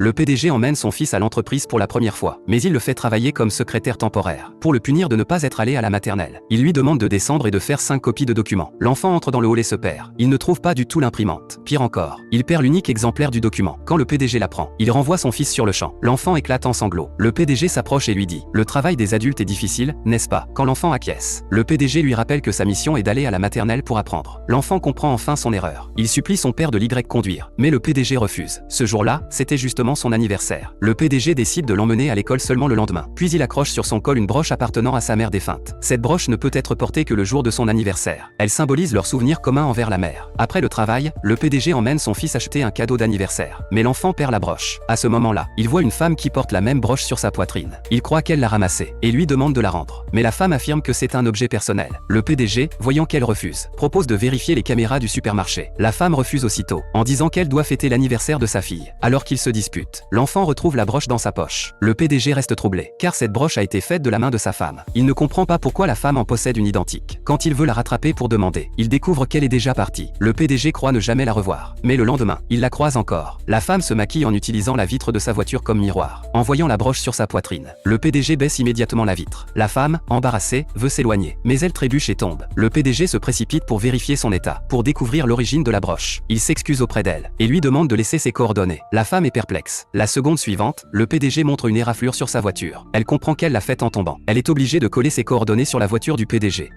Le PDG emmène son fils à l'entreprise pour la première fois, mais il le fait travailler comme secrétaire temporaire, pour le punir de ne pas être allé à la maternelle. Il lui demande de descendre et de faire 5 copies de documents. L'enfant entre dans le hall et se perd. Il ne trouve pas du tout l'imprimante. Pire encore, il perd l'unique exemplaire du document. Quand le PDG l'apprend, il renvoie son fils sur le champ. L'enfant éclate en sanglots. Le PDG s'approche et lui dit: le travail des adultes est difficile, n'est-ce pas? Quand l'enfant acquiesce, le PDG lui rappelle que sa mission est d'aller à la maternelle pour apprendre. L'enfant comprend enfin son erreur. Il supplie son père de l'Y conduire, mais le PDG refuse. Ce jour-là, c'était justement son anniversaire. Le PDG décide de l'emmener à l'école seulement le lendemain. Puis il accroche sur son col une broche appartenant à sa mère défunte. Cette broche ne peut être portée que le jour de son anniversaire. Elle symbolise leur souvenir commun envers la mère. Après le travail, le PDG emmène son fils acheter un cadeau d'anniversaire. Mais l'enfant perd la broche. À ce moment-là, il voit une femme qui porte la même broche sur sa poitrine. Il croit qu'elle l'a ramassée et lui demande de la rendre. Mais la femme affirme que c'est un objet personnel. Le PDG, voyant qu'elle refuse, propose de vérifier les caméras du supermarché. La femme refuse aussitôt, en disant qu'elle doit fêter l'anniversaire de sa fille. Alors qu'ils se disputent, l'enfant retrouve la broche dans sa poche. Le PDG reste troublé, car cette broche a été faite de la main de sa femme. Il ne comprend pas pourquoi la femme en possède une identique. Quand il veut la rattraper pour demander, il découvre qu'elle est déjà partie. Le PDG croit ne jamais la revoir. Mais le lendemain, il la croise encore. La femme se maquille en utilisant la vitre de sa voiture comme miroir. En voyant la broche sur sa poitrine, le PDG baisse immédiatement la vitre. La femme, embarrassée, veut s'éloigner, mais elle trébuche et tombe. Le PDG se précipite pour vérifier son état, pour découvrir l'origine de la broche. Il s'excuse auprès d'elle et lui demande de laisser ses coordonnées. La femme est perplexe. La seconde suivante, le PDG montre une éraflure sur sa voiture. Elle comprend qu'elle l'a faite en tombant. Elle est obligée de coller ses coordonnées sur la voiture du PDG.